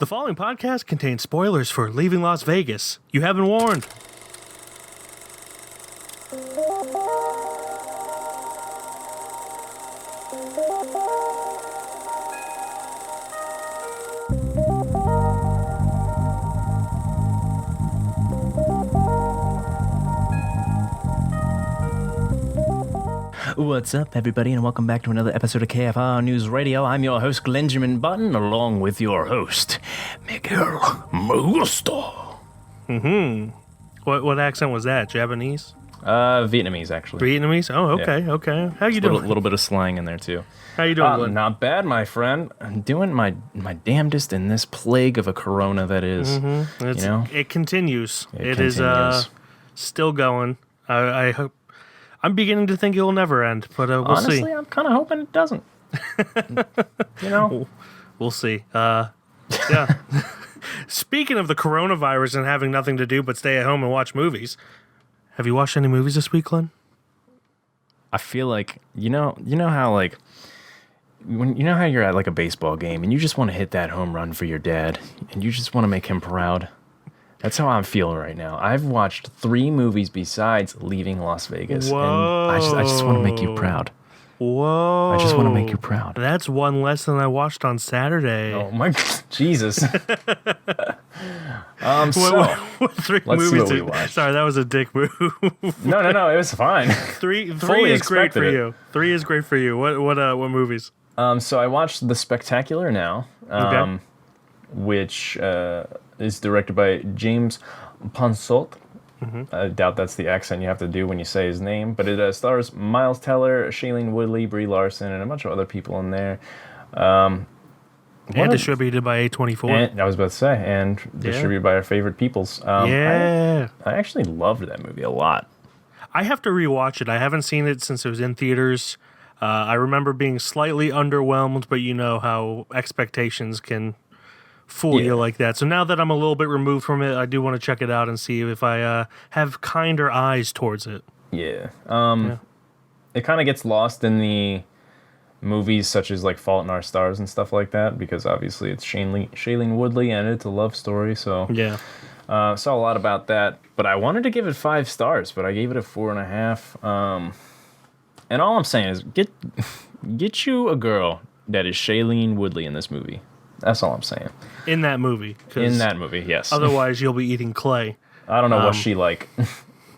The following podcast contains spoilers for Leaving Las Vegas. You have been warned. What's up, everybody, and welcome back to another episode of KFR News Radio. I'm your host, Glenjamin Button, along with your host, Miguel Magusto. What accent was that? Japanese? Vietnamese, actually. Vietnamese? Oh, okay, Yeah. okay. How you doing? A little bit of slang in there, too. How you doing, Glenn? Not bad, my friend. I'm doing my damnedest in this plague of a corona that is. It continues. It continues. is still going. I hope. I'm beginning to think it will never end, but we'll Honestly, see. I'm kind of hoping it doesn't. We'll see. Yeah. Speaking of the coronavirus and having nothing to do but stay at home and watch movies, have you watched any movies this week, Glenn? I feel like you know how like when how you're at like a baseball game and you just want to hit that home run for your dad and you just want to make him proud. That's how I'm feeling right now. I've watched 3 movies besides Leaving Las Vegas, Whoa. and I just want to make you proud. Whoa. I just want to make you proud. That's one less than I watched on Saturday. Oh my Jesus! What 3 let's see movies? what we watched. Sorry, that was a dick move. No, it was fine. Three Fully is great for expected it. you. 3 is great for you. What movies? So I watched The Spectacular Now, Okay. which is directed by James Ponsoldt. I doubt that's the accent you have to do when you say his name, but it stars Miles Teller, Shailene Woodley, Brie Larson, and a bunch of other people in there. And distributed by A24. And I was about to say, and distributed by our favorite peoples. Yeah. I actually loved that movie a lot. I have to rewatch it. I haven't seen it since it was in theaters. I remember being slightly underwhelmed, but you know how expectations can fool you like that. So now that I'm a little bit removed from it, I do want to check it out and see if I have kinder eyes towards it. Yeah. It kind of gets lost in the movies such as like Fault in Our Stars and stuff like that, because obviously it's Shailene Woodley and it's a love story. So Yeah. saw a lot about that, but I wanted to give it 5 stars, but I gave it a 4.5. And all I'm saying is get you a girl that is Shailene Woodley in this movie. That's all I'm saying. In that movie. In that movie, yes. Otherwise, you'll be eating clay. I don't know what she like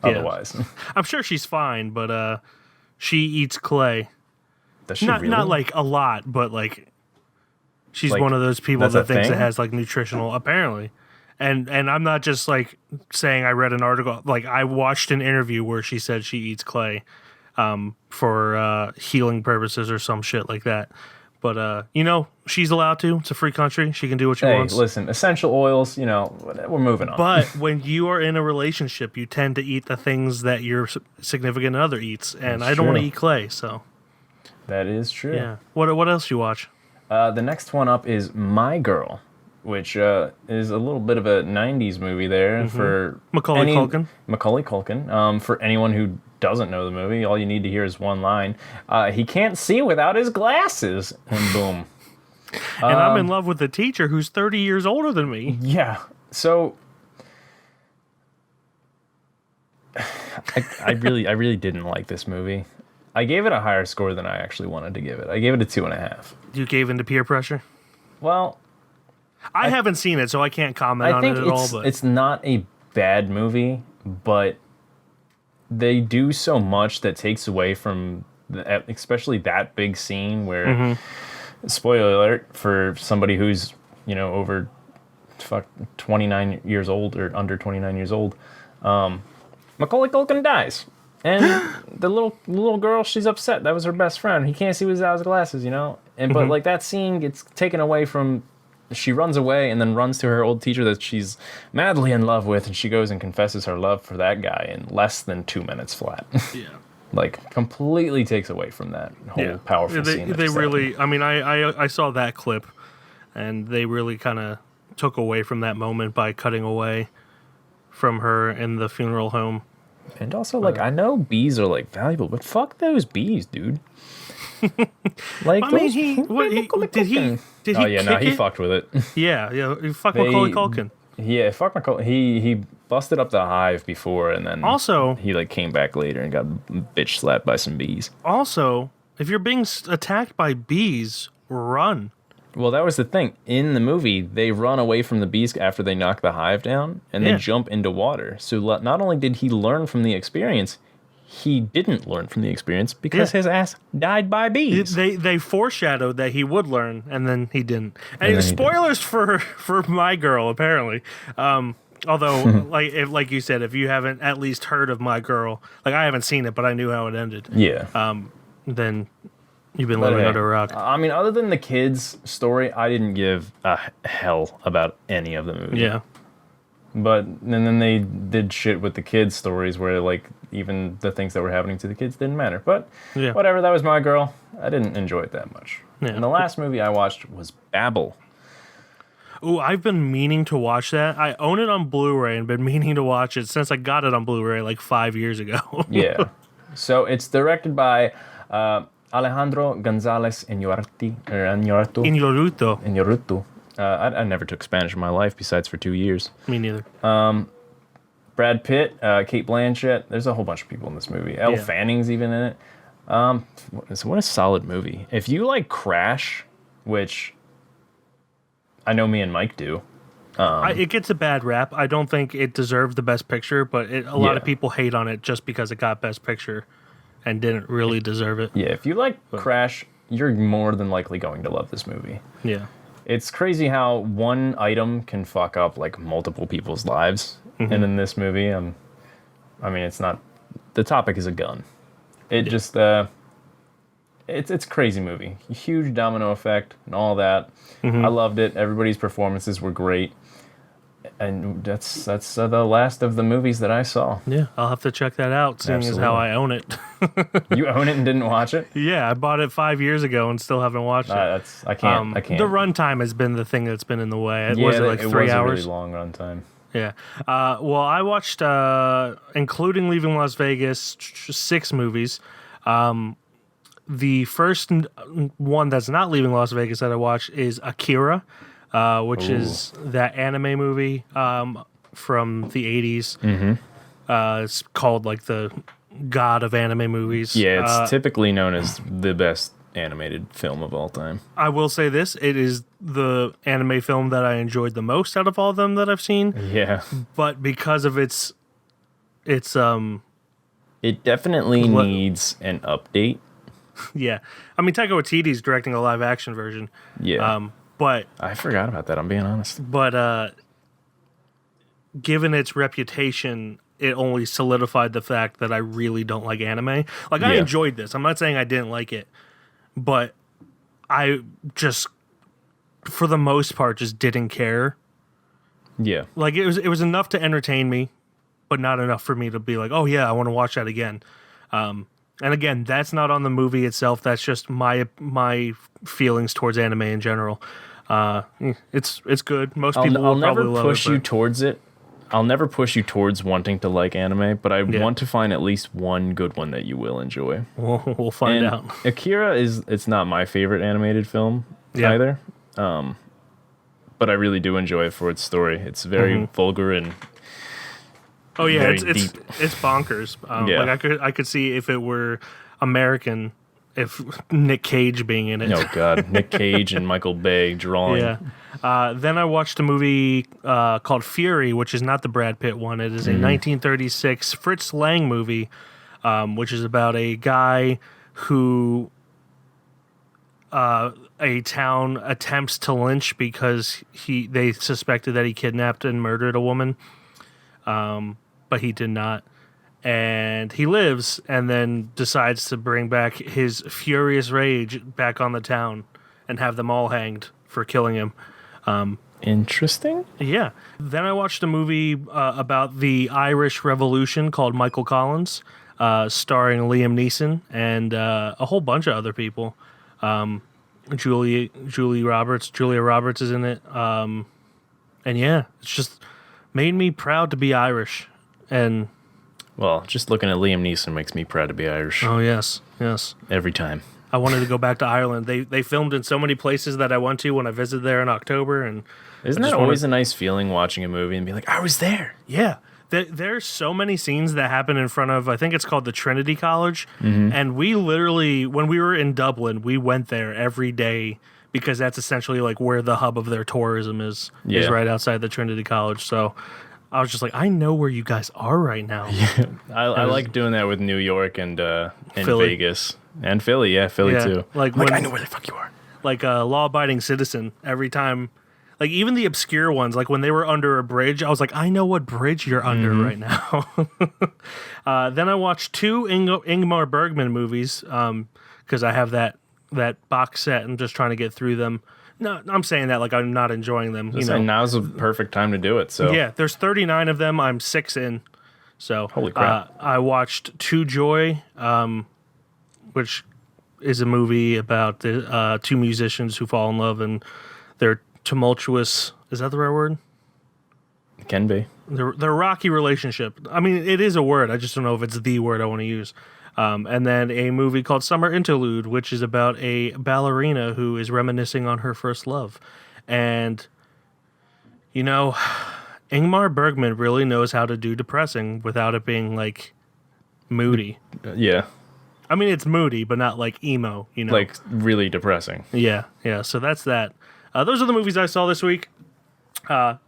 otherwise. I'm sure she's fine, but she eats clay. Does she Not really? not like a lot, but like she's Like, one of those people that's that a thinks it thing? has like nutritional apparently. And I'm not just like saying I read an article, like I watched an interview where she said she eats clay for healing purposes or some shit like that. But she's allowed to. It's a free country. She can do what she Hey, wants. listen, essential oils, we're moving on. But when you are in a relationship, you tend to eat the things that your significant other eats, and That's I don't want to true. eat clay. So That is true. yeah. What else you watch? The next one up is My Girl, which is a little bit of a 90s movie there for Macaulay Culkin. Macaulay Culkin. For anyone who doesn't know the movie, all you need to hear is one line. He can't see without his glasses. And boom. And I'm in love with the teacher who's 30 years older than me. Yeah. So I really didn't like this movie. I gave it a higher score than I actually wanted to give it. I gave it a 2.5. You gave into peer pressure? Well, I haven't seen it, so I can't comment I on think it at all. But it's not a bad movie, but they do so much that takes away from, especially that big scene where, spoiler alert, for somebody who's, over 29 years old or under 29 years old, Macaulay Culkin dies. And the little girl, she's upset. That was her best friend. He can't see without his glasses, And but like that scene gets taken away from. She runs away and then runs to her old teacher that she's madly in love with, and she goes and confesses her love for that guy in less than 2 minutes flat. yeah. Like completely takes away from that whole powerful scene. They really. I mean, I saw that clip, and they really kind of took away from that moment by cutting away from her in the funeral home. And also, like, I know bees are like valuable, but fuck those bees, dude. Like I mean, those did he Oh yeah, no, kick he it? fucked with it. Yeah, he fucked Macaulay Culkin. Yeah, fuck Macaulay. He busted up the hive before, and then Also, he like came back later and got bitch slapped by some bees. if you're being attacked by bees, run. Well, that was the thing. In the movie, they run away from the bees after they knock the hive down, and Yeah. they jump into water. So not only did he learn from the experience, he didn't learn from the experience because his ass died by bees. They foreshadowed that he would learn, and then he didn't. And then he spoilers for My Girl, apparently. Although, like you said, if you haven't at least heard of My Girl, like I haven't seen it, but I knew how it ended. Yeah. Then you've been living under a rock. I mean, other than the kids' story, I didn't give a hell about any of the movie. Yeah. But and then they did shit with the kids' stories where like even the things that were happening to the kids didn't matter. But whatever, that was My Girl. I didn't enjoy it that much. Yeah. And the last movie I watched was Babel. Ooh, I've been meaning to watch that. I own it on Blu-ray and been meaning to watch it since I got it on Blu-ray like 5 years ago. Yeah. So it's directed by Alejandro González Iñárritu. I never took Spanish in my life besides for 2 years. Me neither. Brad Pitt, Kate Blanchett. There's a whole bunch of people in this movie. Elle Fanning's even in it. So what a solid movie. If you like Crash, which I know me and Mike do. It gets a bad rap. I don't think it deserved the Best Picture, but a lot of people hate on it just because it got Best Picture and didn't really deserve it. Yeah, if you like Crash, you're more than likely going to love this movie. Yeah. It's crazy how one item can fuck up like multiple people's lives. And in this movie, I mean, it's not, the topic is a gun. It just, it's a crazy movie. Huge domino effect and all that. I loved it. Everybody's performances were great. And that's the last of the movies that I saw. Yeah, I'll have to check that out, seeing as how I own it. You own it and didn't watch it? Yeah, I bought it 5 years ago and still haven't watched it. I can't. The runtime has been the thing that's been in the way. Yeah, was it like 3 was hours? a really long runtime. Yeah. Well, I watched, including Leaving Las Vegas, 6 movies. The first one that's not Leaving Las Vegas that I watched is Akira, which is that anime movie from the 80s. It's called like the god of anime movies. Yeah, it's typically known as the best animated film of all time. I will say this, it is the anime film that I enjoyed the most out of all of them that I've seen. Yeah. But because of its it definitely needs an update. Yeah. I mean, Taika Waititi's directing a live action version. Yeah. But I forgot about that, I'm being honest. But given its reputation, it only solidified the fact that I really don't like anime. Like, I enjoyed this. I'm not saying I didn't like it, but I just, for the most part, just didn't care. Yeah. Like, it was enough to entertain me, but not enough for me to be like, oh yeah, I want to watch that again. And again, that's not on the movie itself. That's just my feelings towards anime in general. It's good. Most people will probably love it. I'll never push you towards it. I'll never push you towards wanting to like anime, but I want to find at least one good one that you will enjoy. We'll find out. Akira it's not my favorite animated film either. But I really do enjoy it for its story. It's very vulgar and it's bonkers. Like I could see if it were American, if Nick Cage being in it. Oh God, Nick Cage and Michael Bay drawing. Yeah. Then I watched a movie called Fury, which is not the Brad Pitt one. It is a 1936 Fritz Lang movie, which is about a guy who a town attempts to lynch because they suspected that he kidnapped and murdered a woman. But he did not. And he lives and then decides to bring back his furious rage back on the town and have them all hanged for killing him. Interesting. Yeah. Then I watched a movie about the Irish Revolution called Michael Collins, starring Liam Neeson and a whole bunch of other people. Julia Roberts is in it. And yeah, it's just made me proud to be Irish. And well, just looking at Liam Neeson makes me proud to be Irish. Oh yes. Every time. I wanted to go back to Ireland. They filmed in so many places that I went to when I visited there in October, and isn't that always a nice feeling watching a movie and being like, I was there? Yeah. There's so many scenes that happen in front of, I think it's called the Trinity College, and we literally, when we were in Dublin, we went there every day because that's essentially like where the hub of their tourism is right outside the Trinity College. So I was just like, I know where you guys are right now. Yeah. I like doing that with New York and Vegas. And Philly, Philly too. Like I know where the fuck you are. Like a law-abiding citizen, every time, like even the obscure ones, like when they were under a bridge, I was like, I know what bridge you're under right now. Then I watched 2 Ingmar Bergman movies because I have that box set and just trying to get through them. No, I'm saying that like I'm not enjoying them. Now's a perfect time to do it. So yeah, there's 39 of them. I'm 6 in. So holy crap! I watched To Joy, which is a movie about the 2 musicians who fall in love and they're tumultuous. Is that the right word? It can be. Their rocky relationship. I mean, it is a word. I just don't know if it's the word I want to use. And then a movie called Summer Interlude, which is about a ballerina who is reminiscing on her first love. And, Ingmar Bergman really knows how to do depressing without it being, like, moody. Yeah. I mean, it's moody, but not, like, emo, Like, really depressing. Yeah. So that's that. Those are the movies I saw this week. I'm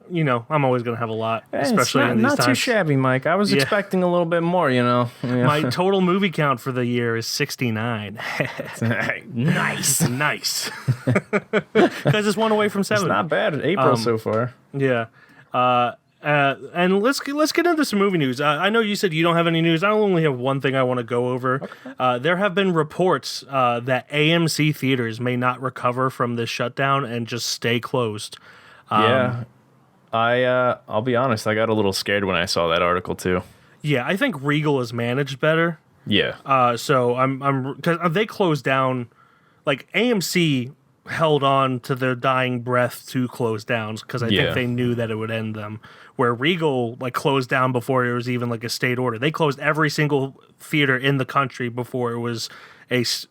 always going to have a lot, especially in these times. Not too shabby, Mike. I was expecting a little bit more, Yeah. My total movie count for the year is 69. Nice. Because it's one away from 70. It's not bad in April so far. Yeah. And let's get into some movie news. I know you said you don't have any news. I only have one thing I want to go over. Okay. There have been reports that AMC theaters may not recover from this shutdown and just stay closed. I'll be honest. I got a little scared when I saw that article too. Yeah, I think Regal is managed better. Yeah. So I'm because they closed down. Like AMC held on to their dying breath to close down because I think they knew that it would end them. Where Regal like closed down before it was even like a state order. They closed every single theater in the country before it was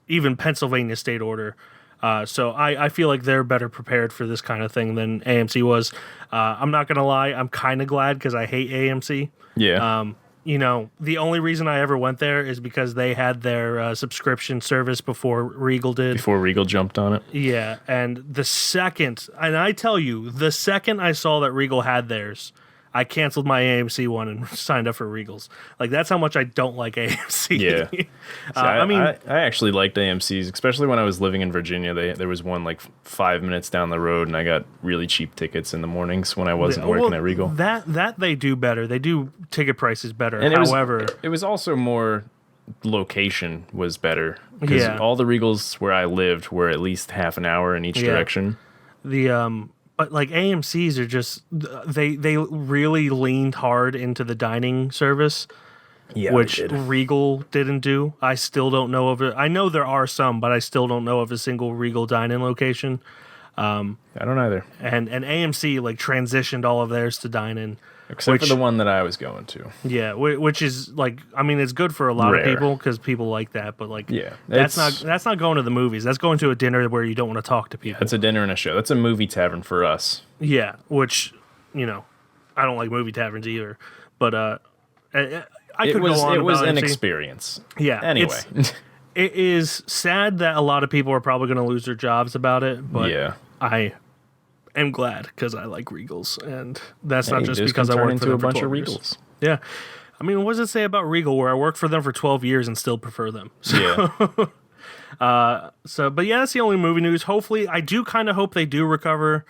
even Pennsylvania state order. So I feel like they're better prepared for this kind of thing than AMC was. I'm not going to lie. I'm kind of glad because I hate AMC. Yeah. The only reason I ever went there is because they had their subscription service before Regal did. Before Regal jumped on it. Yeah. And the second I saw that Regal had theirs, I canceled my AMC one and signed up for Regal's. Like, that's how much I don't like AMC. Yeah. I actually liked AMC's, especially when I was living in Virginia. There was one like 5 minutes down the road, and I got really cheap tickets in the mornings when I wasn't working at Regal. That they do better. They do ticket prices better. And however, it was also more location was better. Because all the Regals where I lived were at least half an hour in each direction. But like AMC's are just they really leaned hard into the dining service, which Regal didn't do. I still don't know of it. I know there are some, but I still don't know of a single Regal dine-in location. I don't either. And AMC like transitioned all of theirs to dine-in, except for the one that I was going to. Yeah, which is like, I mean, it's good for a lot of people because people like that. But like, that's not going to the movies. That's going to a dinner where you don't want to talk to people. That's a dinner and a show. That's a movie tavern for us. Yeah, which I don't like movie taverns either. But it was an experience. Yeah. Anyway. It is sad that a lot of people are probably going to lose their jobs about it, but I am glad because I like Regals, and that's not just because I work for them for 12 years. Regals. Yeah. I mean, what does it say about Regal where I worked for them for 12 years and still prefer them? So, but yeah, that's the only movie news. Hopefully, I do kind of hope they do recover,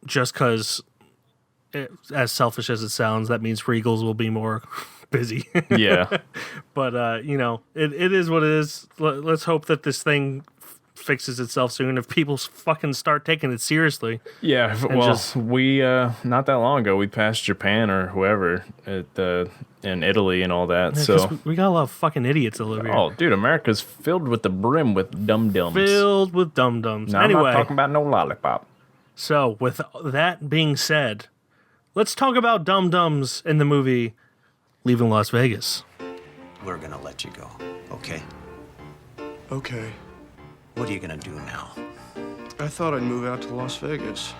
just because, as selfish as it sounds, that means Regals will be more busy. Yeah. But, it is what it is. Let's hope that this thing fixes itself soon if people fucking start taking it seriously. Yeah, well, we not that long ago we passed Japan or whoever in Italy and all that. So we got a lot of fucking idiots that live here. Oh, dude, America's filled with the brim with dum-dums. Filled with dum-dums. Now, anyway, I'm not talking about no lollipop. So, with that being said, let's talk about dum-dums in the movie Leaving Las Vegas. We're gonna let you go, okay? Okay. What are you gonna do now? I thought I'd move out to Las Vegas.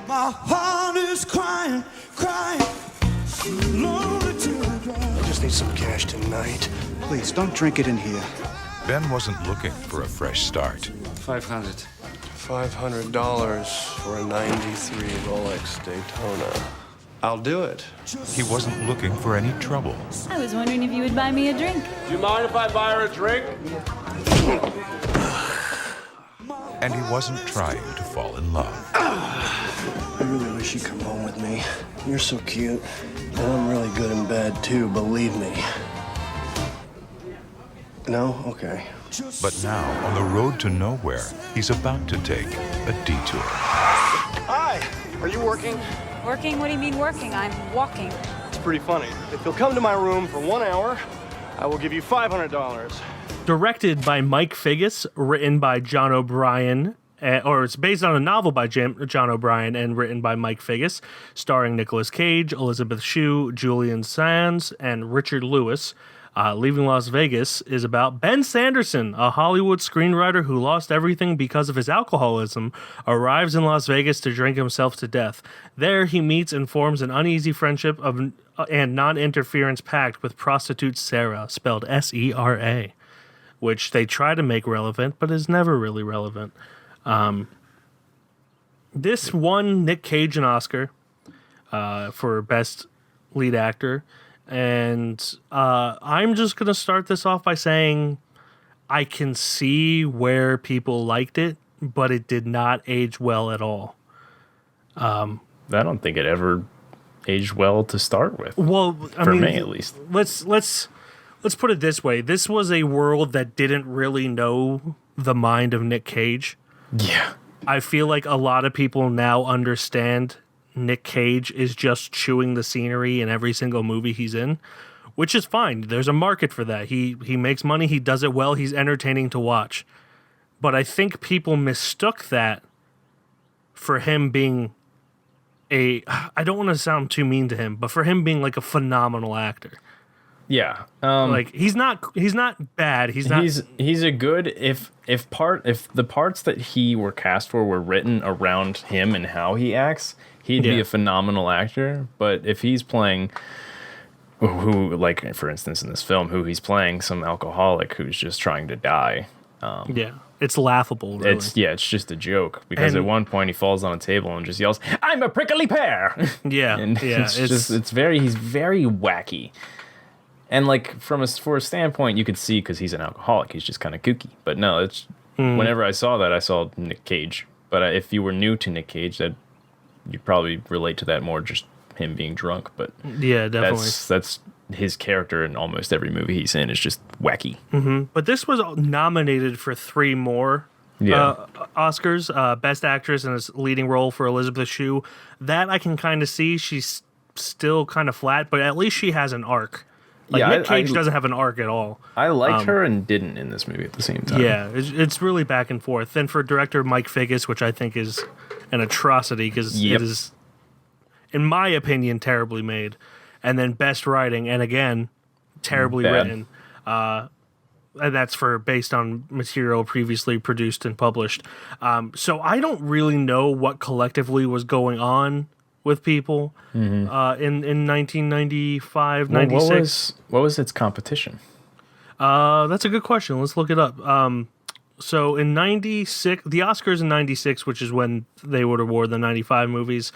My heart is crying, crying. Lonely till I cry. I just need some cash tonight. Please, don't drink it in here. Ben wasn't looking for a fresh start. 500. $500 for a 93 Rolex Daytona. I'll do it. He wasn't looking for any trouble. I was wondering if you would buy me a drink. Do you mind if I buy her a drink? And he wasn't trying to fall in love. I really wish you'd come home with me. You're so cute. And I'm really good in bed, too, believe me. No? Okay. But now, on the road to nowhere, he's about to take a detour. Hi! Are you working? Working? What do you mean working? I'm walking. It's pretty funny. If you'll come to my room for 1 hour, I will give you $500. Directed by Mike Figgis, written by John O'Brien, or it's based on a novel by John O'Brien and written by Mike Figgis, starring Nicolas Cage, Elizabeth Shue, Julian Sands, and Richard Lewis. Leaving Las Vegas is about Ben Sanderson, a Hollywood screenwriter who lost everything because of his alcoholism, arrives in Las Vegas to drink himself to death. There, he meets and forms an uneasy friendship and non-interference pact with prostitute Sarah, spelled S-E-R-A, which they try to make relevant, but is never really relevant. This won Nick Cage an Oscar for Best Lead Actor. And I'm just going to start this off by saying I can see where people liked it, but it did not age well at all. I don't think it ever aged well to start with. Well, for me at least. Let's put it this way. This was a world that didn't really know the mind of Nick Cage. Yeah. I feel like a lot of people now understand Nick Cage is just chewing the scenery in every single movie he's in, which is fine. There's a market for that. He makes money. He does it well. He's entertaining to watch. But I think people mistook that for him being I don't want to sound too mean to him, but for him being like a phenomenal actor. Yeah. Like he's not bad. He's a good if the parts that he were cast for were written around him and how he acts, he'd be a phenomenal actor. But if he's playing who, like for instance in this film, who he's playing some alcoholic who's just trying to die. It's laughable. Really. It's just a joke because at one point he falls on a table and just yells, "I'm a prickly pear." Yeah, and he's very wacky. And like for a standpoint, you could see because he's an alcoholic, he's just kind of kooky. But no, it's whenever I saw that, I saw Nick Cage. But if you were new to Nick Cage, that you'd probably relate to that more, just him being drunk. But yeah, definitely, that's his character in almost every movie he's in is just wacky. Mm-hmm. But this was nominated for 3 more Oscars: Best Actress in a Leading Role for Elizabeth Shue. That I can kind of see. She's still kind of flat, but at least she has an arc. Nick Cage doesn't have an arc at all. I liked her and didn't in this movie at the same time. Yeah, it's really back and forth. Then for director Mike Figgis, which I think is an atrocity because it is, in my opinion, terribly made. And then best writing, and again, terribly written. And that's based on material previously produced and published. So I don't really know what collectively was going on with people in 1995, 96. What was its competition? That's a good question. Let's look it up. So in 96, the Oscars in 96, which is when they would award the 95 movies,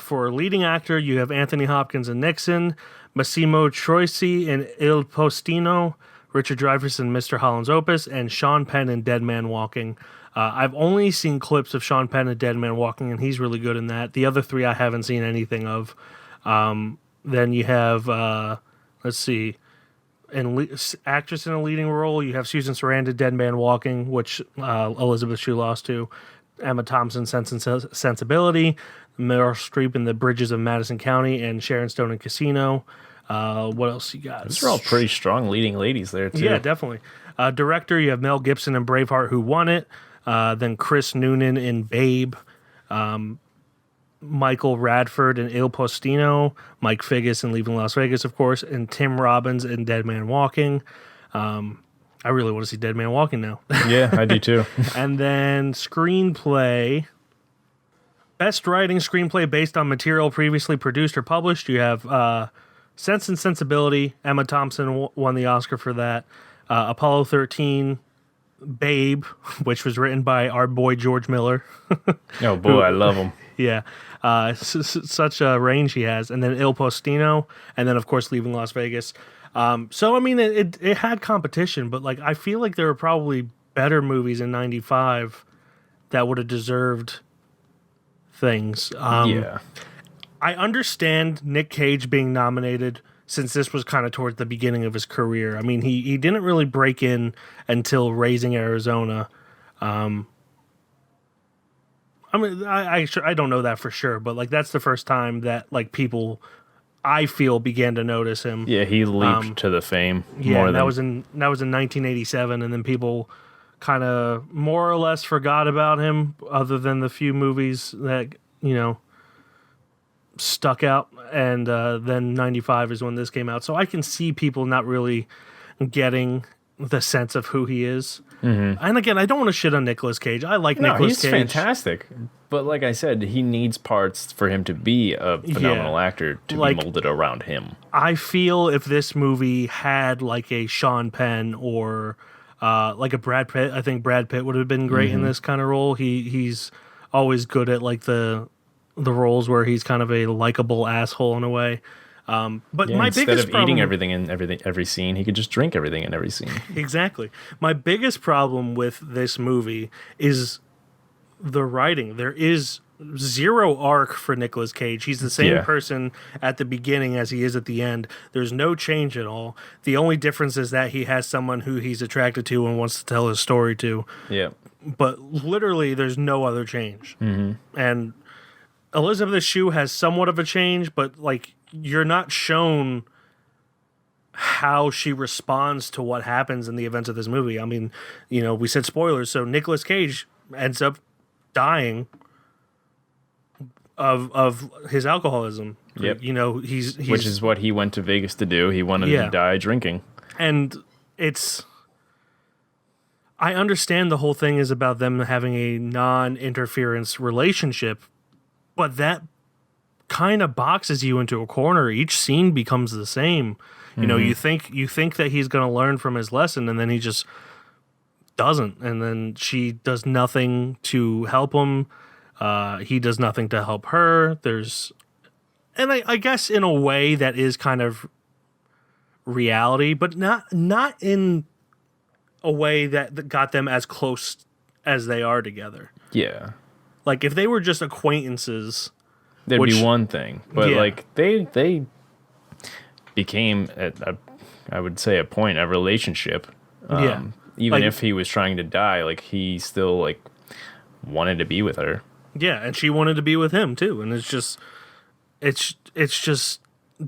for leading actor, you have Anthony Hopkins in Nixon, Massimo Troisi in Il Postino, Richard Dreyfuss in Mr. Holland's Opus, and Sean Penn in Dead Man Walking. I've only seen clips of Sean Penn in Dead Man Walking, and he's really good in that. The other 3 I haven't seen anything of. Then you have, let's see, actress in a leading role, you have Susan Sarandon, Dead Man Walking, which Elizabeth Shue lost to. Emma Thompson, Sense and Sensibility. Meryl Streep in The Bridges of Madison County, and Sharon Stone in Casino. What else you got? Those are all pretty strong leading ladies there, too. Yeah, definitely. Director, you have Mel Gibson in Braveheart, who won it. Then Chris Noonan in Babe. Michael Radford in Il Postino. Mike Figgis in Leaving Las Vegas, of course. And Tim Robbins in Dead Man Walking. I really want to see Dead Man Walking now. Yeah, I do too. And then screenplay. Best writing screenplay based on material previously produced or published. You have Sense and Sensibility. Emma Thompson won the Oscar for that. Apollo 13. Babe, which was written by our boy George Miller. Oh boy, I love him. Yeah. Such a range he has. And then Il Postino. And then, of course, Leaving Las Vegas. So, I mean, it had competition, but like I feel like there were probably better movies in 95 that would have deserved things. Yeah. I understand Nick Cage being nominated since this was kind of towards the beginning of his career. I mean, he didn't really break in until Raising Arizona. I mean, I don't know that for sure, but like that's the first time that like people, I feel, began to notice him. Yeah, he leaped to the fame. Yeah, more that than... was in 1987, and then people kind of more or less forgot about him, other than the few movies that stuck out. And then 95 is when this came out, so I can see people not really getting the sense of who he is. Mm-hmm. And again, I don't want to shit on Nicolas Cage. I like Nicolas Cage. He's fantastic. But like I said, he needs parts for him to be a phenomenal actor to be molded around him. I feel if this movie had like a Sean Penn or like a Brad Pitt, I think Brad Pitt would have been great in this kind of role. He's always good at like the roles where he's kind of a likable asshole in a way. But my instead biggest of problem, eating everything in every scene, he could just drink everything in every scene. Exactly. My biggest problem with this movie is the writing. There is zero arc for Nicolas Cage. He's the same person at the beginning as he is at the end. There's no change at all. The only difference is that he has someone who he's attracted to and wants to tell his story to. Yeah. But literally, there's no other change. Mm-hmm. And Elizabeth Shue has somewhat of a change, but like you're not shown how she responds to what happens in the events of this movie. I mean, we said spoilers, so Nicolas Cage ends up dying of his alcoholism. Yep. He's which is what he went to Vegas to do. He wanted to die drinking. And I understand the whole thing is about them having a non-interference relationship, but that kind of boxes you into a corner. Each scene becomes the same. You think that he's going to learn from his lesson, and then he just doesn't. And then she does nothing to help him. He does nothing to help her. And I guess in a way that is kind of reality, but not in a way that got them as close as they are together. Yeah. Like if they were just acquaintances, there'd be one thing, but like they became I would say a relationship. Even if he was trying to die, like he still like wanted to be with her. Yeah, and she wanted to be with him too, and it's just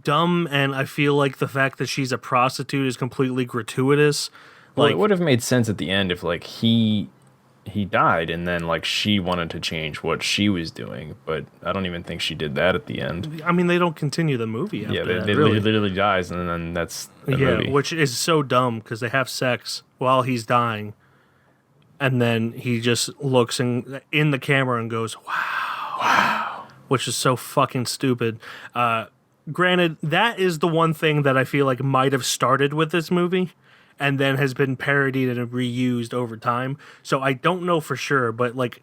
dumb. And I feel like the fact that she's a prostitute is completely gratuitous. Well, it would have made sense at the end if like he died and then like she wanted to change what she was doing, but I don't even think she did that at the end. I mean, they don't continue the movie after that. They literally dies, and then that's the movie. Which is so dumb because they have sex while he's dying, and then he just looks in the camera and goes, "Wow," which is so fucking stupid. Granted, that is the one thing that I feel like might have started with this movie, and then has been parodied and reused over time. So I don't know for sure, but like,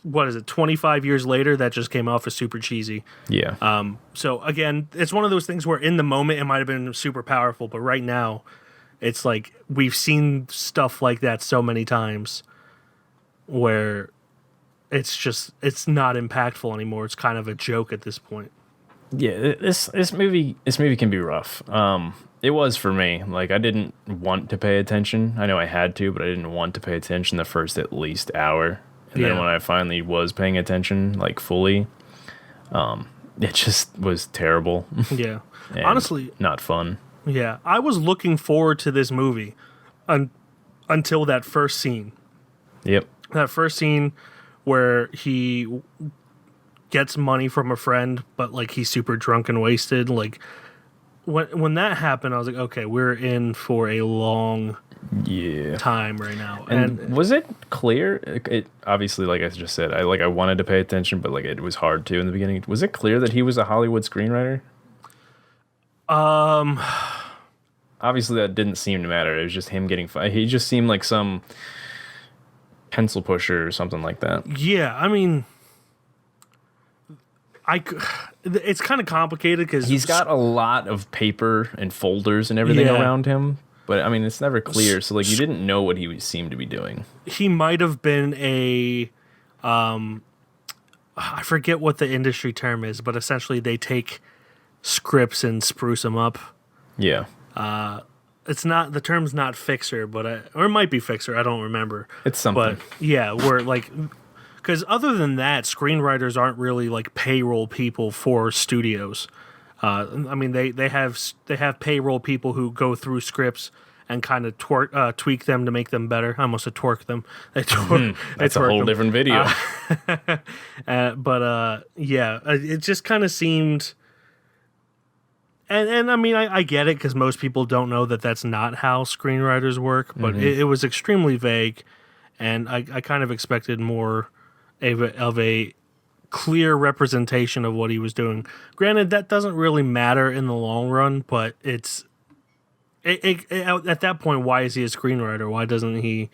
what is it, 25 years later, that just came off as super cheesy. Yeah. So again, it's one of those things where in the moment it might have been super powerful, but right now it's like we've seen stuff like that so many times where it's not impactful anymore. It's kind of a joke at this point. Yeah, this movie can be rough. It was for me. Like, I didn't want to pay attention. I know I had to, but I didn't want to pay attention the first at least hour. And then when I finally was paying attention, like, fully, it just was terrible. Yeah. Honestly, not fun. Yeah. I was looking forward to this movie until that first scene. Yep. That first scene where he gets money from a friend, but, like, he's super drunk and wasted. Like, when that happened, I was like, okay, we're in for a long time right now. And was it clear? It obviously, like I just said, I wanted to pay attention, but like it was hard to in the beginning. Was it clear that he was a Hollywood screenwriter? Obviously that didn't seem to matter. It was just him getting fired. He just seemed like some pencil pusher or something like that. Yeah, I mean, it's kind of complicated because he's got a lot of paper and folders and everything around him. But I mean, it's never clear. So like, you didn't know what he seemed to be doing. He might have been I forget what the industry term is, but essentially they take scripts and spruce them up. Yeah. It's not, the term's not fixer, but or it might be fixer. I don't remember. It's something. But yeah, we're like, because other than that, screenwriters aren't really like payroll people for studios. I mean, they have payroll people who go through scripts and kind of tweak them to make them better. I almost said twerk them. That's a whole different video. But it just kind of seemed. And I mean, I get it because most people don't know that that's not how screenwriters work, but it was extremely vague, and I kind of expected more of a clear representation of what he was doing. Granted, that doesn't really matter in the long run, but at that point, why is he a screenwriter? Why doesn't he,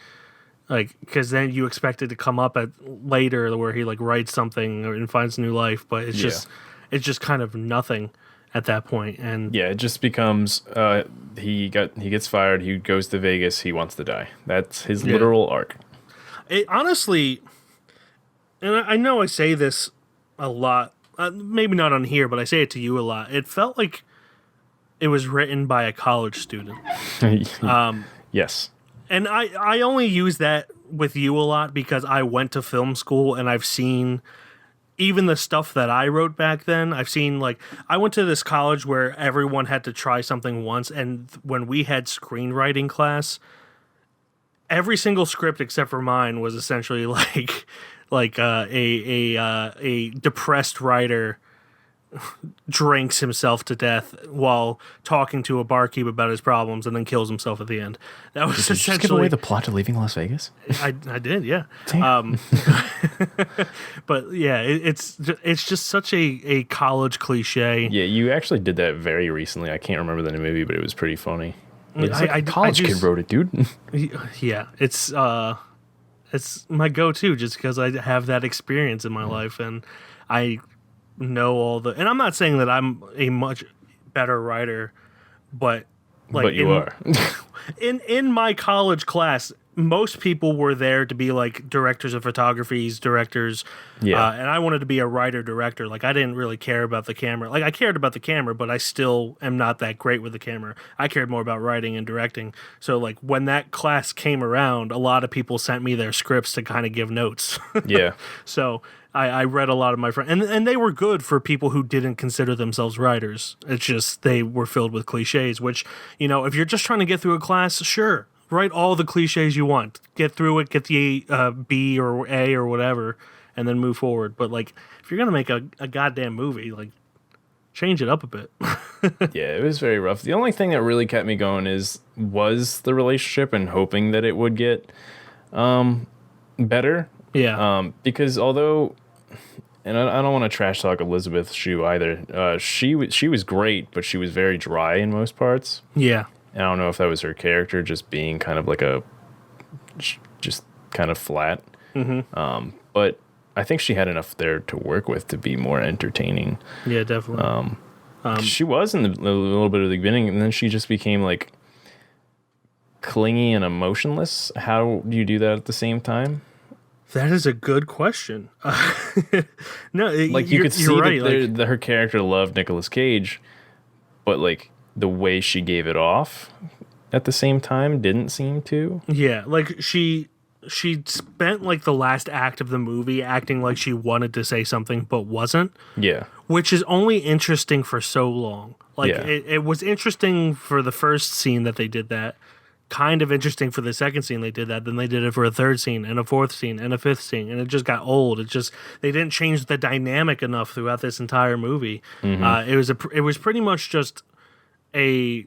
like, because then you expect it to come up at later where he like writes something and finds new life, but it's just kind of nothing at that point. And yeah, it just becomes he gets fired, he goes to Vegas, he wants to die. That's his literal arc. It honestly, and I know I say this a lot, maybe not on here, but I say it to you a lot. It felt like it was written by a college student. Yes. And I only use that with you a lot because I went to film school and I've seen even the stuff that I wrote back then. I've seen, like, I went to this college where everyone had to try something once, and when we had screenwriting class, every single script except for mine was essentially like a depressed writer drinks himself to death while talking to a barkeep about his problems and then kills himself at the end. That was Did you just give away the plot to Leaving Las Vegas? I did, yeah. But yeah, it's just such a college cliche. Yeah, you actually did that very recently. I can't remember the movie, but it was pretty funny. It's like a college kid wrote it, dude. Yeah, it's my go-to just because I have that experience in my life, and I know all the. And I'm not saying that I'm a much better writer, but like, but you are. in my college class, most people were there to be like directors of photographies, directors. Yeah. And I wanted to be a writer director. Like, I didn't really care about the camera. Like, I cared about the camera, but I still am not that great with the camera. I cared more about writing and directing. So like, when that class came around, a lot of people sent me their scripts to kind of give notes. Yeah. So I read a lot of my friends, and they were good for people who didn't consider themselves writers. It's just they were filled with cliches, which, you know, if you're just trying to get through a class, sure, write all the cliches you want. Get through it, get the B or A or whatever, and then move forward. But, like, if you're going to make a goddamn movie, like, change it up a bit. Yeah, it was very rough. The only thing that really kept me going was the relationship and hoping that it would get better. Yeah. Because although, and I don't want to trash talk Elizabeth Shue either. She was great, but she was very dry in most parts. Yeah. And I don't know if that was her character just being kind of like just kind of flat. Mm-hmm. But I think she had enough there to work with to be more entertaining. Yeah, definitely. She was in a little bit of the beginning, and then she just became like clingy and emotionless. How do you do that at the same time? That is a good question. No, like you could see right, that her character loved Nicolas Cage, but like the way she gave it off at the same time didn't seem to. Yeah, like she spent like the last act of the movie acting like she wanted to say something but wasn't. Yeah, which is only interesting for so long. Like it was interesting for the first scene that they did that. Kind of interesting for the second scene they did that. Then they did it for a third scene and a fourth scene and a fifth scene, and it just got old. They didn't change the dynamic enough throughout this entire movie. Mm-hmm. It was pretty much just a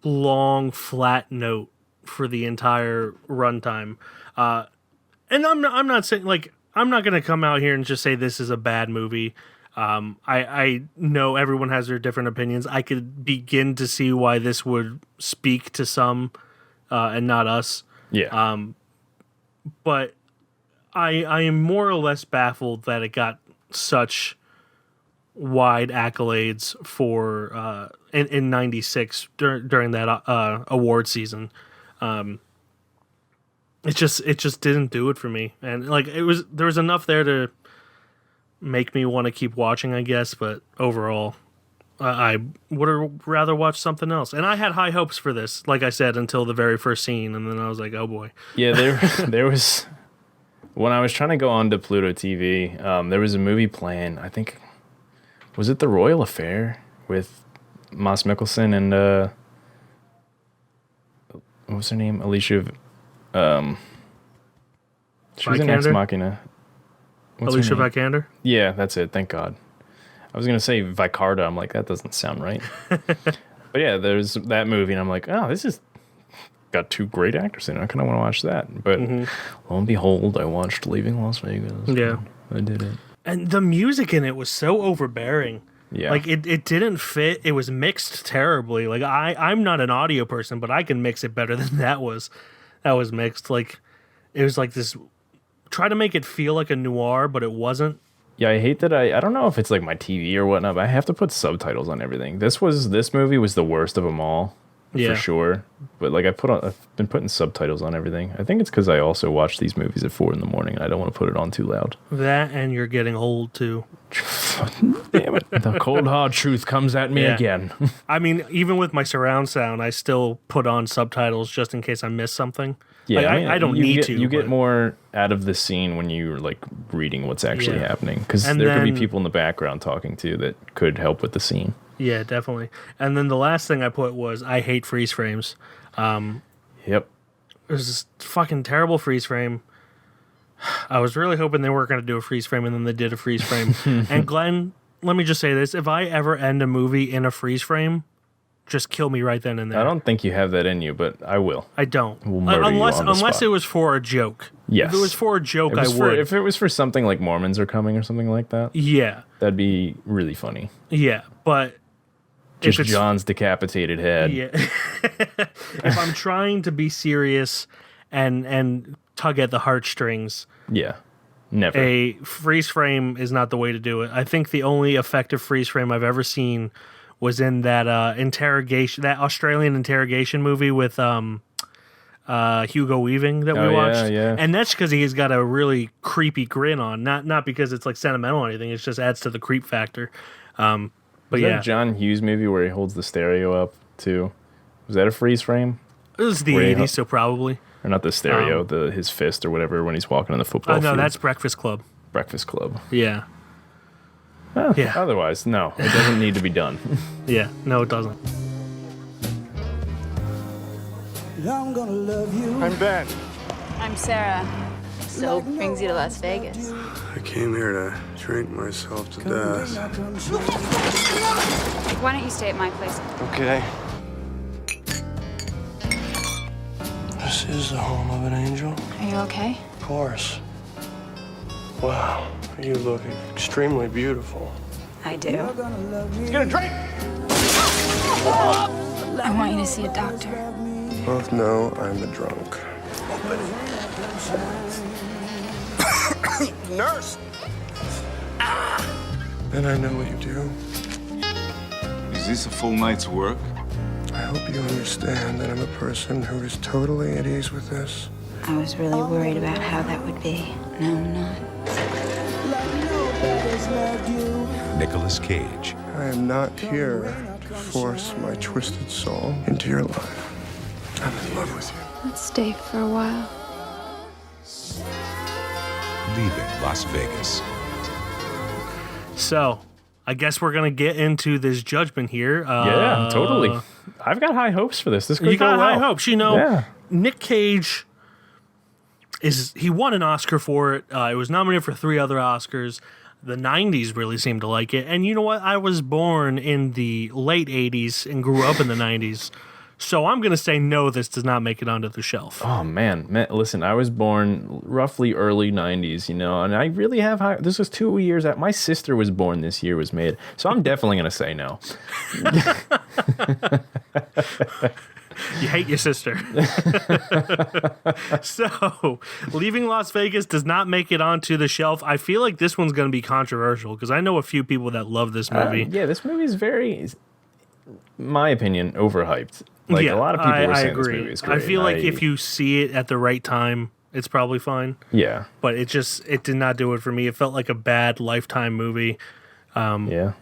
long, flat note for the entire runtime. And I'm not saying, like, I'm not going to come out here and just say this is a bad movie. I know everyone has their different opinions. I could begin to see why this would speak to some and not us. Yeah. But I am more or less baffled that it got such wide accolades for in '96 during that award season. It just didn't do it for me, and like there was enough there to make me want to keep watching, I guess. But overall, I would have rather watched something else. And I had high hopes for this, like I said, until the very first scene, and then I was like, oh boy. Yeah, there was when I was trying to go on to Pluto TV, there was a movie playing. I think was it The Royal Affair with Mads Mikkelsen and what was her name? Alicia. She was in Ex Machina. Alicia Vikander? Yeah, that's it. Thank God. I was going to say Vicarda. I'm like, that doesn't sound right. But yeah, there's that movie, and I'm like, oh, this is got two great actors in it. I kind of want to watch that. But lo and behold, I watched Leaving Las Vegas. Yeah. I did it. And the music in it was so overbearing. Yeah. Like, it didn't fit. It was mixed terribly. Like, I'm not an audio person, but I can mix it better than that was mixed. Like, it was like this, try to make it feel like a noir, but it wasn't. Yeah, I hate that I don't know if it's like my TV or whatnot, but I have to put subtitles on everything. This movie was the worst of them all, for sure. But like I've been putting subtitles on everything. I think it's because I also watch these movies at 4 a.m. and I don't want to put it on too loud. That and you're getting old too. Damn it. The cold hard truth comes at me again. I mean, even with my surround sound, I still put on subtitles just in case I miss something. Yeah, like, I don't need to. You get more out of the scene when you're like reading what's actually happening, because there could be people in the background talking to you that could help with the scene. Yeah, definitely. And then the last thing I put was I hate freeze frames. Yep. It was this fucking terrible freeze frame. I was really hoping they weren't going to do a freeze frame, and then they did a freeze frame. And Glenn, let me just say this: if I ever end a movie in a freeze frame, just kill me right then and there. I don't think you have that in you, but I will. I don't. We'll murder you on the unless spot. it was for a joke. Yes. If it was for a joke, I would. If it was for something like Mormons are coming or something like that, yeah, that'd be really funny. Yeah, but just John's decapitated head. Yeah. If I'm trying to be serious and tug at the heartstrings, yeah, never. A freeze frame is not the way to do it. I think the only effective freeze frame I've ever seen was in that Australian interrogation movie with Hugo Weaving that we watched. Yeah. And that's because he's got a really creepy grin on, not because it's like sentimental or anything. It just adds to the creep factor. But was that a John Hughes movie where he holds the stereo up too? Was that a freeze frame? It was the 80s, so probably. Or not the stereo, his fist or whatever when he's walking on the football field. No, that's Breakfast Club. Breakfast Club. Yeah. Yeah. Otherwise, no, it doesn't need to be done. Yeah, no, it doesn't. I'm gonna love you. I'm Ben. I'm Sarah. So what brings you to Las Vegas? I came here to drink myself to death. Why don't you stay at my place? Okay. This is the home of an angel? Are you okay? Of course. Wow, you look extremely beautiful. I do. Get a drink! I want you to see a doctor. Both know I'm a drunk. Nurse! And I know what you do. Is this a full night's work? I hope you understand that I'm a person who is totally at ease with this. I was really worried about how that would be. No, I'm not. Nicolas Cage. I am not here to force my twisted soul into your life. I'm in love with you. Let's stay for a while. Leaving Las Vegas. So, I guess we're gonna get into this judgment here. Yeah, totally. I've got high hopes for this. This could you got go well. high hopes. Nick Cage he won an Oscar for it. It was nominated for 3 other Oscars. The 90s really seemed to like it. And you know what? I was born in the late 80s and grew up in the 90s. So I'm going to say no, this does not make it onto the shelf. Oh, man, listen, I was born roughly early 90s, and I really have high... This was 2 years out. My sister was born this year, was made. So I'm definitely going to say no. You hate your sister. So, Leaving Las Vegas does not make it onto the shelf. I feel like this one's going to be controversial because I know a few people that love this movie. Yeah, this movie is very, my opinion, overhyped. Like, a lot of people were saying this movie is great. I feel like if you see it at the right time, it's probably fine. Yeah. But it did not do it for me. It felt like a bad Lifetime movie. Yeah.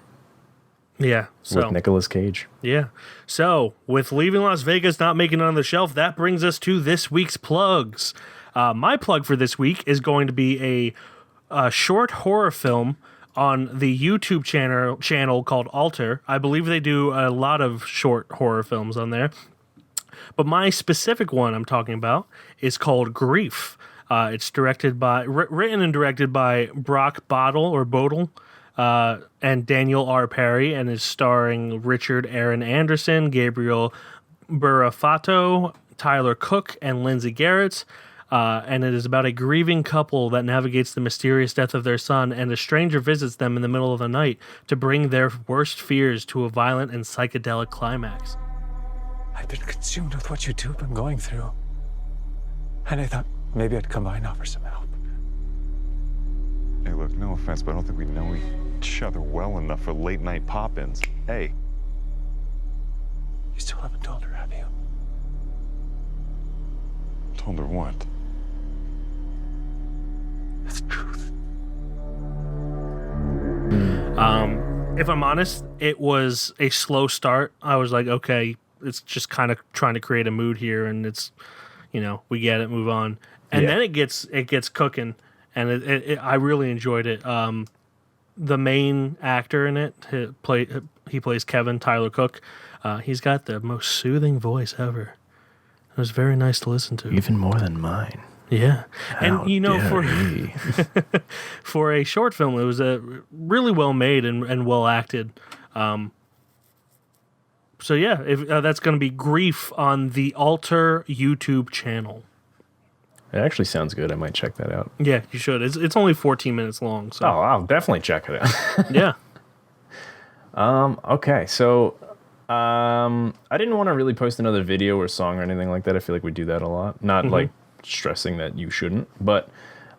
Yeah. So, with Nicolas Cage. Yeah. So, with Leaving Las Vegas not making it on the shelf, that brings us to this week's plugs. My plug for this week is going to be a short horror film on the YouTube channel called Alter. I believe they do a lot of short horror films on there. But my specific one I'm talking about is called Grief. It's written and directed by Brock Bodle. And Daniel R. Perry, and is starring Richard Aaron Anderson, Gabriel Burafato, Tyler Cook, and Lindsay Garrett. And it is about a grieving couple that navigates the mysterious death of their son, and a stranger visits them in the middle of the night to bring their worst fears to a violent and psychedelic climax. I've been consumed with what you two have been going through. And I thought maybe I'd come by and offer some help. Hey, look, no offense, but I don't think we know each other well enough for late-night pop-ins. Hey. You still haven't told her, have you? Told her what? The truth. If I'm honest, it was a slow start. I was like, okay, it's just kind of trying to create a mood here, and it's, we get it, move on. And then it gets cooking. And I really enjoyed it. The main actor in it, he plays Kevin, Tyler Cook. He's got the most soothing voice ever. It was very nice to listen to. Even more than mine. Yeah. How dare for a short film, it was really well made and well acted. So yeah, that's going to be Grief on the Alter YouTube channel. It actually sounds good. I might check that out. Yeah, you should. It's only 14 minutes long. So. Oh, I'll definitely check it out. Yeah. Okay, so I didn't want to really post another video or song or anything like that. I feel like we do that a lot. Not like stressing that you shouldn't, but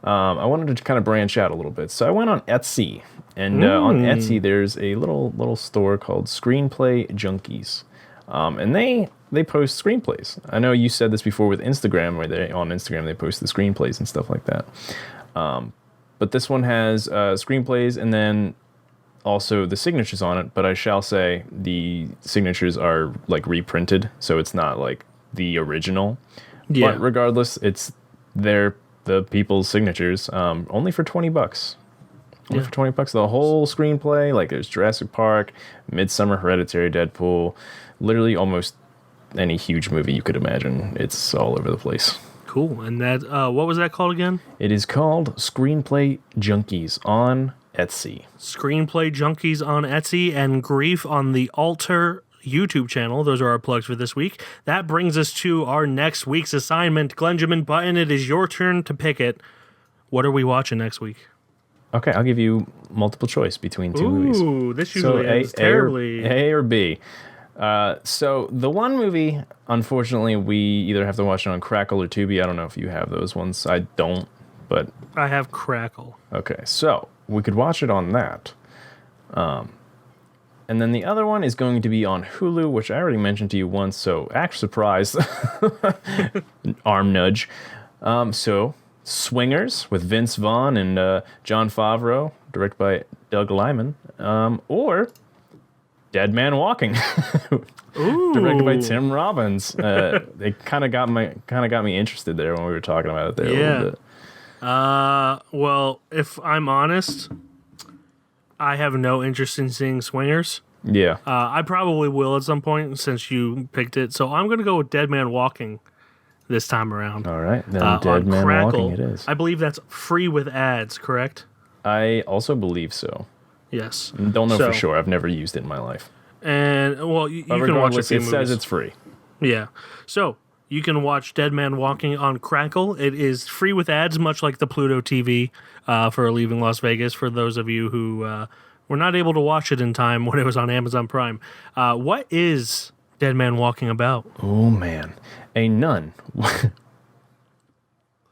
I wanted to kind of branch out a little bit. So I went on Etsy, and on Etsy there's a little store called Screenplay Junkies, and they post screenplays. I know you said this before with Instagram, where on Instagram they post the screenplays and stuff like that. But this one has screenplays and then also the signatures on it. But I shall say the signatures are like reprinted, so it's not like the original. Yeah. But regardless, it's the people's signatures. Only for $20. Only for $20. The whole screenplay, like there's Jurassic Park, Midsommar, Hereditary, Deadpool, literally almost any huge movie you could imagine. It's all over the place. Cool. And that, what was that called again? It is called Screenplay Junkies on Etsy. Screenplay Junkies on Etsy and Grief on the Alter YouTube channel. Those are our plugs for this week. That brings us to our next week's assignment. Glenjamin Button, it is your turn to pick it. What are we watching next week? Okay, I'll give you multiple choice between two movies. Ooh, this usually ends terribly. A or B. So the one movie, unfortunately, we either have to watch it on Crackle or Tubi. I don't know if you have those ones. I don't, but... I have Crackle. Okay, so we could watch it on that. And then the other one is going to be on Hulu, which I already mentioned to you once, so act surprised. Arm nudge. So, Swingers with Vince Vaughn and Jon Favreau, directed by Doug Liman. Or... Dead Man Walking, directed by Tim Robbins. They kind of got me interested there when we were talking about it there a little bit. Well, if I'm honest, I have no interest in seeing Swingers. Yeah. I probably will at some point since you picked it. So I'm going to go with Dead Man Walking this time around. All right, then Dead Man Crackle, Walking it is. I believe that's free with ads, correct? I also believe so. Yes. Don't know So- for sure. I've never used it in my life. And well, you But can watch a regardless, few it movies. says it's free. Yeah. So you can watch Dead Man Walking on Crackle. It is free with ads, much like the Pluto TV for Leaving Las Vegas, for those of you who were not able to watch it in time when it was on Amazon Prime. What is Dead Man Walking about? Oh, man. A nun.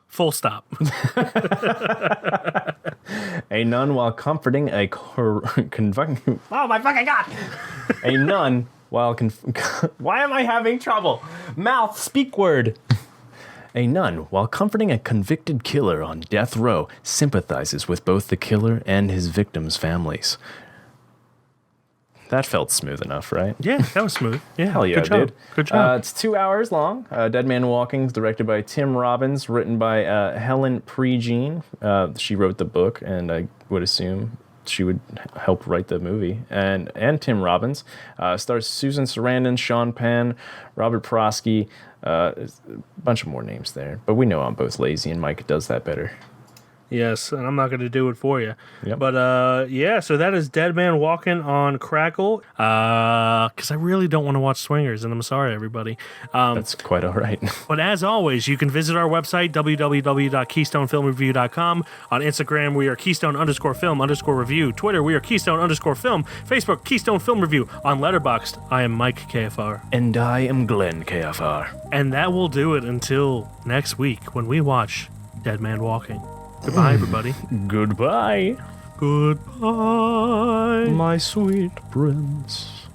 Full stop. A nun while comforting a... oh, my fucking God! A nun while... Why am I having trouble? Mouth, speak word. A nun, while comforting a convicted killer on death row, sympathizes with both the killer and his victims' families. That felt smooth enough, right? Yeah, that was smooth. Yeah, Hell yeah, good job. dude. Good job. It's 2 hours long. Dead Man Walking is directed by Tim Robbins, written by Helen Prejean. She wrote the book, and I would assume she would help write the movie. And Tim Robbins. Stars Susan Sarandon, Sean Penn, Robert Prosky. A bunch of more names there. But we know I'm both lazy, and Mike does that better. Yes, and I'm not going to do it for you. Yep. But yeah, so that is Dead Man Walking on Crackle. Because I really don't want to watch Swingers, and I'm sorry, everybody. That's quite all right. But as always, you can visit our website, www.keystonefilmreview.com. On Instagram, we are Keystone_film_review. Twitter, we are Keystone_film. Facebook, Keystone Film Review. On Letterboxd, I am Mike KFR. And I am Glenn KFR. And that will do it until next week when we watch Dead Man Walking. Goodbye, everybody. Goodbye. Goodbye. My sweet prince.